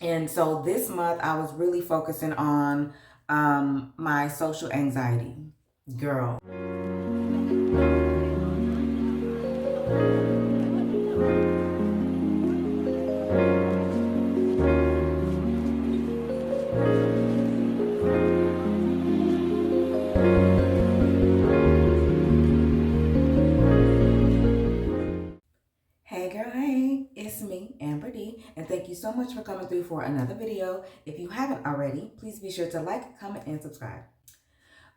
And so this month I was really focusing on my social anxiety. Girl. Hey girl, hey, it's me, Amber D, and thank you so much for coming through for another video. If you haven't already, please be sure to like, comment, and subscribe.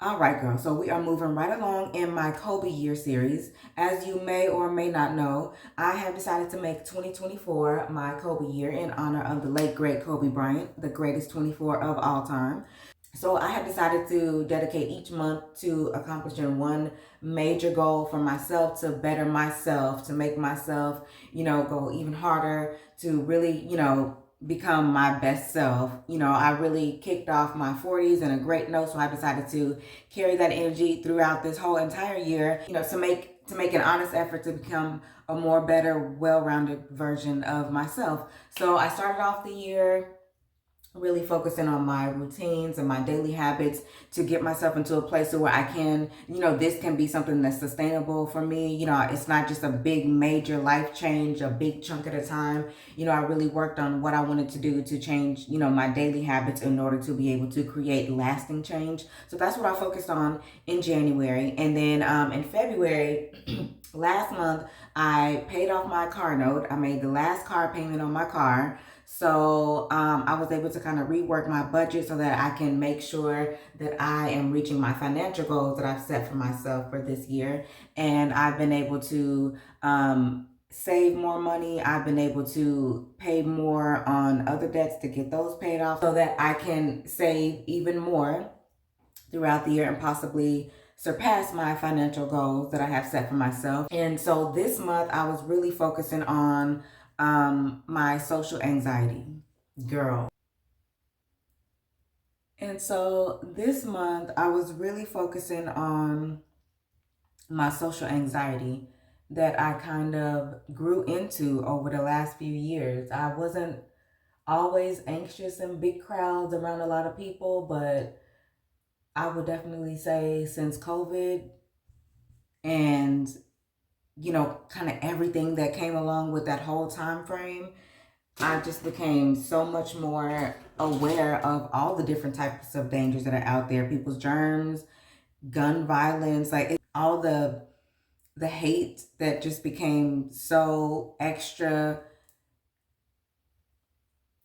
All right, girl, so we are moving right along in my Kobe year series. As you may or may not know, I have decided to make 2024 my Kobe year in honor of the late, great Kobe Bryant, the greatest 24 of all time. So I have decided to dedicate each month to accomplishing one major goal for myself, to better myself, to make myself, go even harder, to really, become my best self. I really kicked off my 40s in a great note, so I decided to carry that energy throughout this whole entire year, to make an honest effort to become a more better, well-rounded version of myself. So I started off the year really focusing on my routines and my daily habits to get myself into a place where I can, this can be something that's sustainable for me. It's not just a big major life change, a big chunk at a time. I really worked on what I wanted to do to change, my daily habits in order to be able to create lasting change. So that's what I focused on in January. And then in February, last month, I paid off my car note. I made the last car payment on my car. So I was able to kind of rework my budget so that I can make sure that I am reaching my financial goals that I've set for myself for this year. And I've been able to save more money. I've been able to pay more on other debts to get those paid off so that I can save even more throughout the year and possibly surpass my financial goals that I have set for myself. And so this month I was really focusing on my social anxiety. Girl. And so this month I was really focusing on my social anxiety that I kind of grew into over the last few years. I wasn't always anxious in big crowds around a lot of people, but I would definitely say since COVID and kind of everything that came along with that whole time frame, I just became so much more aware of all the different types of dangers that are out there, people's germs, gun violence, all the hate that just became so extra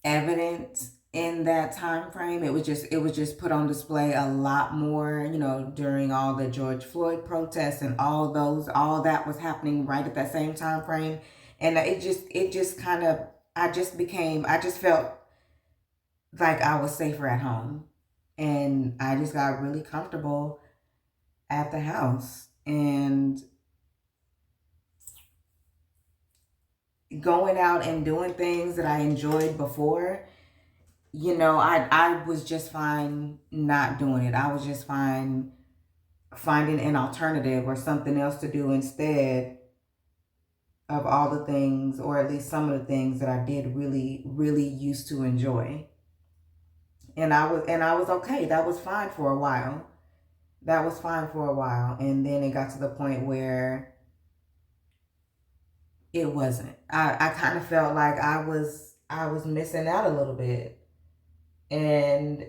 evident in that time frame. It was just put on display a lot more, during all the George Floyd protests and all that was happening right at that same time frame. And it just kind of I just felt like I was safer at home. And I just got really comfortable at the house and going out and doing things that I enjoyed before. I was just fine not doing it. I was just fine finding an alternative or something else to do instead of all the things, or at least some of the things that I did really, really used to enjoy. And I was okay. That was fine for a while. That was fine for a while. And then it got to the point where it wasn't. I kind of felt like I was missing out a little bit. And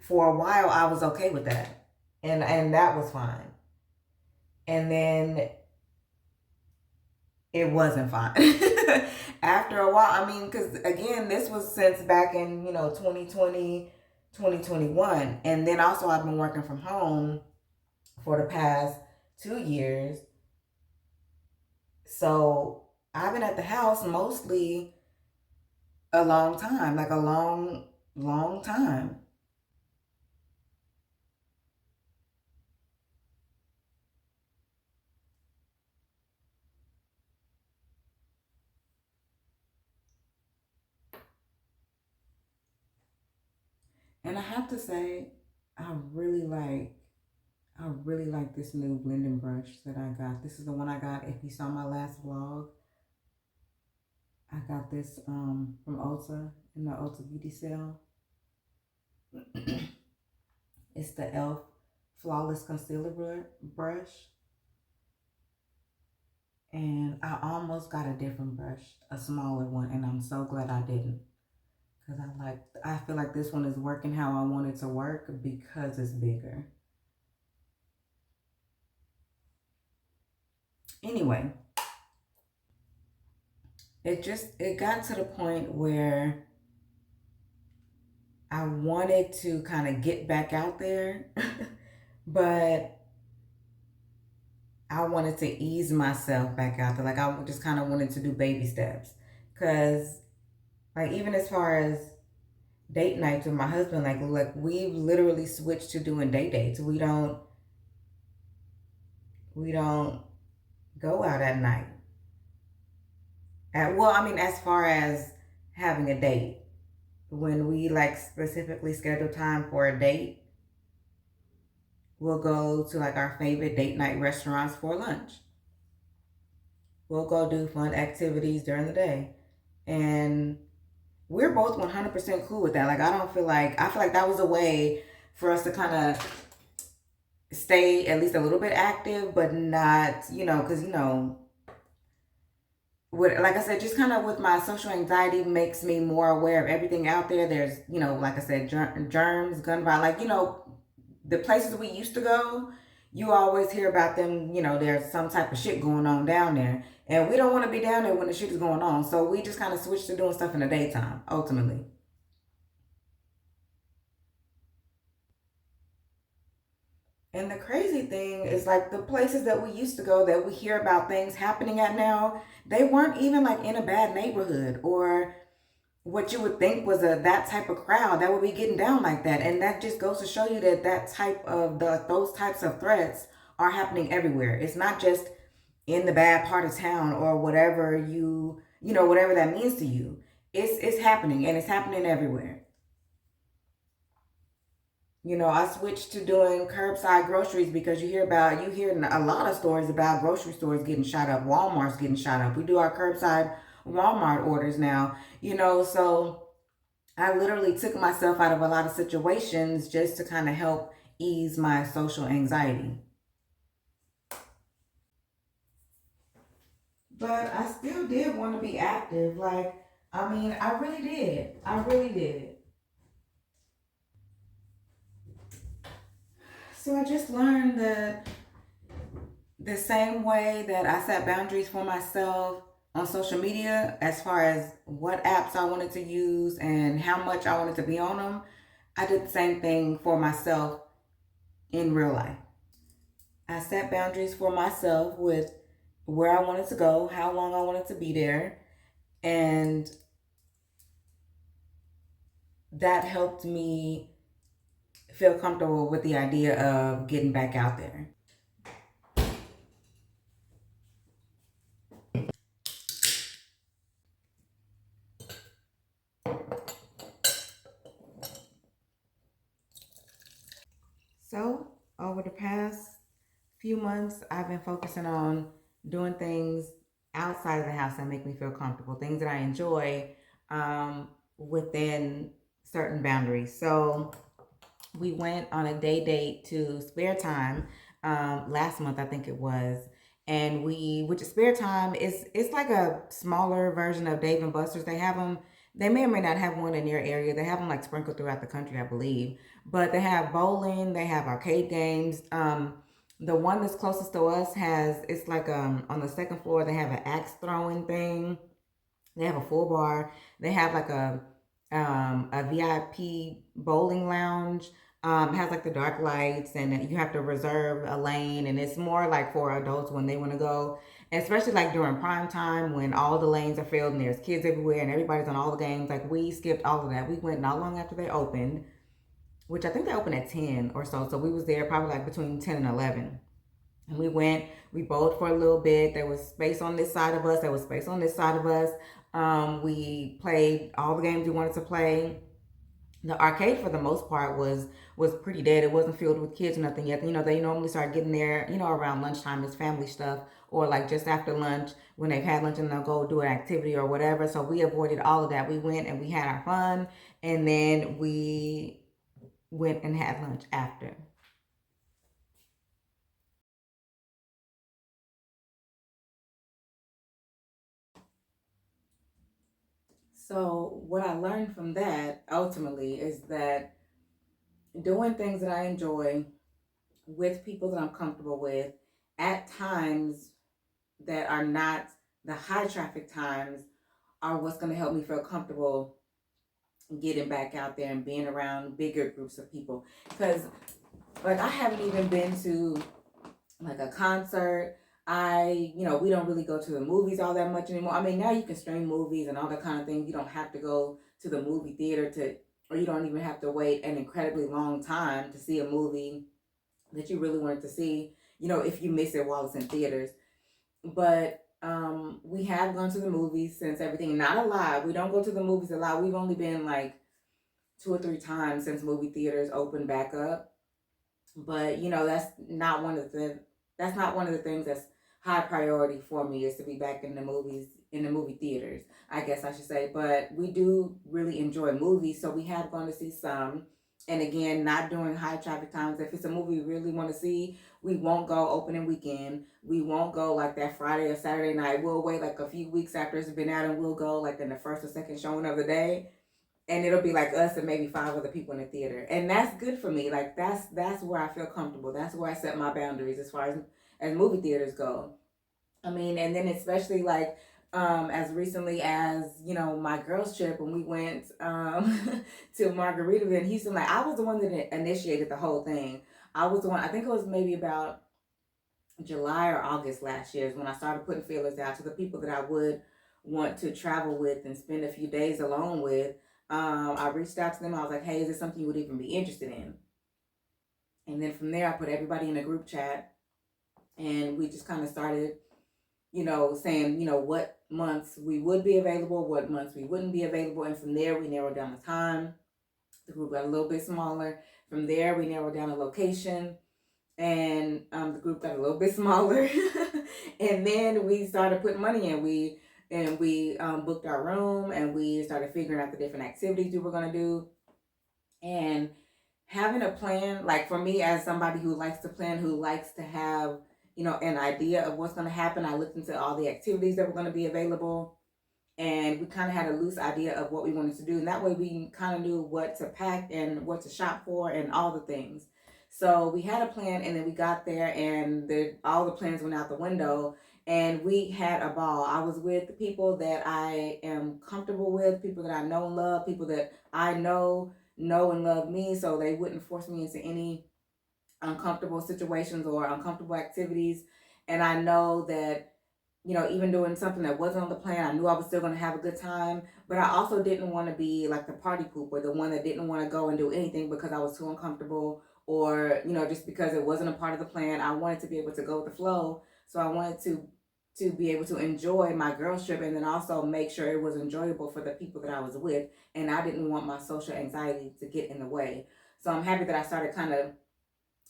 for a while I was okay with that. And that was fine. And then it wasn't fine. After a while, I mean, because again, this was since back in, 2020, 2021. And then also I've been working from home for the past 2 years. So I've been at the house mostly a long time, like a long, long time. And I have to say, I really like I really like this new blending brush that I got. This is the one I got if you saw my last vlog. I got this from Ulta in the Ulta Beauty sale. It's the e.l.f. Flawless Concealer Brush. And I almost got a different brush, a smaller one, and I'm so glad I didn't. Because I feel like this one is working how I want it to work because it's bigger. Anyway, it got to the point where I wanted to kind of get back out there, but I wanted to ease myself back out there. Like I just kind of wanted to do baby steps. Cause like even as far as date nights with my husband, like we've literally switched to doing date dates. We don't go out at night. Well, I mean, as far as having a date, when we like specifically schedule time for a date, we'll go to like our favorite date night restaurants for lunch. We'll go do fun activities during the day. And we're both 100% cool with that. Like, I feel like that was a way for us to kind of stay at least a little bit active, but not, because, like I said, just kind of with my social anxiety makes me more aware of everything out there. There's, like I said, germs, gun violence, the places we used to go, you always hear about them, there's some type of shit going on down there. And we don't want to be down there when the shit is going on. So we just kind of switched to doing stuff in the daytime, ultimately. And the crazy thing is like the places that we used to go that we hear about things happening at now, they weren't even like in a bad neighborhood or what you would think was that type of crowd that would be getting down like that. And that just goes to show you that those types of threats are happening everywhere. It's not just in the bad part of town or whatever whatever that means to you. It's happening and it's happening everywhere. I switched to doing curbside groceries because you hear a lot of stories about grocery stores getting shot up, Walmart's getting shot up. We do our curbside Walmart orders now, so I literally took myself out of a lot of situations just to kind of help ease my social anxiety. But I still did want to be active. Like, I mean, I really did. I really did. So I just learned that the same way that I set boundaries for myself on social media, as far as what apps I wanted to use and how much I wanted to be on them, I did the same thing for myself in real life. I set boundaries for myself with where I wanted to go, how long I wanted to be there, and that helped me feel comfortable with the idea of getting back out there. So, over the past few months, I've been focusing on doing things outside of the house that make me feel comfortable, things that I enjoy within certain boundaries. So, we went on a day date to Spare Time last month, I think it was. And which is Spare Time, it's like a smaller version of Dave and Buster's. They may or may not have one in your area. They have them like sprinkled throughout the country, I believe. But they have bowling, they have arcade games. The one that's closest to us it's like on the second floor, they have an axe throwing thing. They have a full bar. They have like a VIP bowling lounge. It has like the dark lights and you have to reserve a lane, and it's more like for adults when they want to go, and especially like during prime time when all the lanes are filled and there's kids everywhere and everybody's on all the games. Like we skipped all of that. We went not long after they opened, which I think they opened at 10 or so. So we was there probably like between 10 and 11. And we bowled for a little bit. There was space on this side of us. There was space on this side of us. We played all the games we wanted to play. The arcade for the most part was pretty dead. It wasn't filled with kids or nothing yet. You know, they normally start getting there, you know, around lunchtime. It's family stuff, or like just after lunch when they've had lunch and they'll go do an activity or whatever. So we avoided all of that. We went and we had our fun, and then we went and had lunch after. So what I learned from that ultimately is that doing things that I enjoy with people that I'm comfortable with at times that are not the high traffic times are what's going to help me feel comfortable getting back out there and being around bigger groups of people. Because, like, I haven't even been to like a concert. We don't really go to the movies all that much anymore. I mean, now you can stream movies and all that kind of thing. You don't have to go to the movie theater or you don't even have to wait an incredibly long time to see a movie that you really wanted to see, if you miss it while it's in theaters. But we have gone to the movies since everything. Not a lot. We don't go to the movies a lot. We've only been like 2 or 3 times since movie theaters opened back up. But that's not one of the things that's high priority for me is to be back in the movies, in the movie theaters, I guess I should say. But we do really enjoy movies, so we have gone to see some. And again, not during high traffic times. If it's a movie we really want to see, we won't go opening weekend. We won't go like that Friday or Saturday night. We'll wait like a few weeks after it's been out, and we'll go like in the first or second showing of the day, and it'll be like us and maybe 5 other people in the theater, and that's good for me. Like that's where I feel comfortable. That's where I set my boundaries as far as movie theaters go. I mean, and then especially like as recently as my girls trip when we went to Margaritaville in Houston. Like I was the one that initiated the whole thing. I was the one. I think it was maybe about July or August last year is when I started putting feelers out to the people that I would want to travel with and spend a few days alone with. I reached out to them. I was like, hey, is this something you would even be interested in? And then from there, I put everybody in a group chat, and we just kind of started, saying, what months we would be available, what months we wouldn't be available. And from there, we narrowed down the time. The group got a little bit smaller. From there, we narrowed down a location, and the group got a little bit smaller. And then we started putting money in. We booked our room, and we started figuring out the different activities we were going to do. And having a plan, like for me as somebody who likes to plan, who likes to have an idea of what's going to happen, I looked into all the activities that were going to be available, and we kind of had a loose idea of what we wanted to do, and that way we kind of knew what to pack and what to shop for and all the things. So we had a plan, and then we got there, and all the plans went out the window, and we had a ball. I was with people that I am comfortable with, people that I know and love, people that I know and love me, so they wouldn't force me into any uncomfortable situations or uncomfortable activities. And I know that even doing something that wasn't on the plan, I knew I was still going to have a good time. But I also didn't want to be like the party pooper, the one that didn't want to go and do anything because I was too uncomfortable, or just because it wasn't a part of the plan. I wanted to be able to go with the flow. So I wanted to be able to enjoy my girls trip, and then also make sure it was enjoyable for the people that I was with. And I didn't want my social anxiety to get in the way. So I'm happy that I started kind of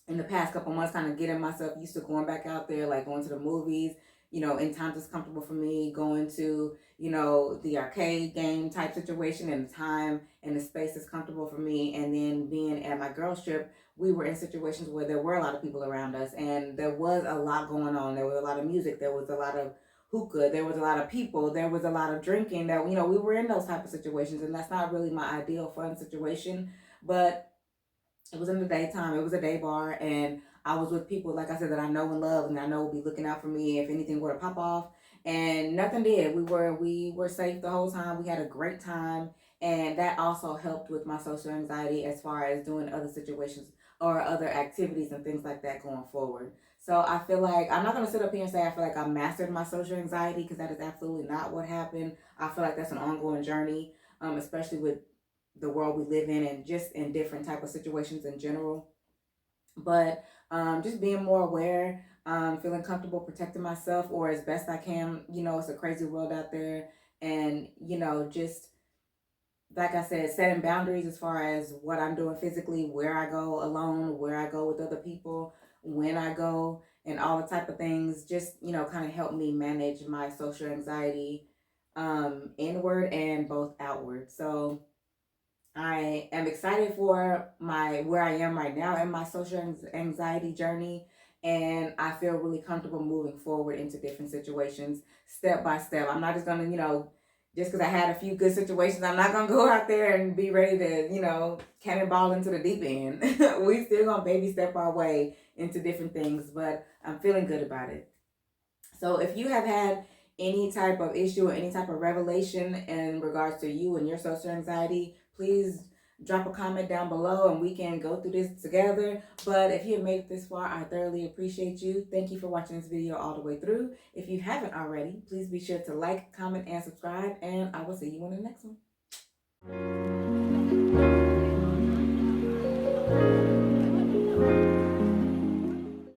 in the past couple months kind of getting myself used to going back out there, like going to the movies, in times it's comfortable for me, going to, the arcade game type situation, and the time and the space is comfortable for me. And then being at my girls trip, we were in situations where there were a lot of people around us, and there was a lot going on. There was a lot of music, there was a lot of hookah, there was a lot of people, there was a lot of drinking, that we were in those type of situations, and that's not really my ideal fun situation. But it was in the daytime. It was a day bar, and I was with people, like I said, that I know and love, and I know will be looking out for me if anything were to pop off. And nothing did. We were safe the whole time. We had a great time, and that also helped with my social anxiety as far as doing other situations or other activities and things like that going forward. So I feel like I'm not gonna sit up here and say I feel like I mastered my social anxiety, because that is absolutely not what happened. I feel like that's an ongoing journey, especially with the world we live in, and just in different type of situations in general. But just being more aware, feeling comfortable protecting myself, or as best I can. It's a crazy world out there, and just like I said, setting boundaries as far as what I'm doing physically, where I go alone, where I go with other people, when I go, and all the type of things, just, kind of help me manage my social anxiety, inward and both outward. So I am excited for my where I am right now in my social anxiety journey, and I feel really comfortable moving forward into different situations step by step. I'm not just gonna, just because I had a few good situations, I'm not gonna go out there and be ready to, cannonball into the deep end. We still gonna baby step our way into different things, but I'm feeling good about it. So if you have had any type of issue or any type of revelation in regards to you and your social anxiety, please drop a comment down below and we can go through this together. But if you have made it this far, I thoroughly appreciate you. Thank you for watching this video all the way through. If you haven't already, please be sure to like, comment, and subscribe, and I will see you in the next one.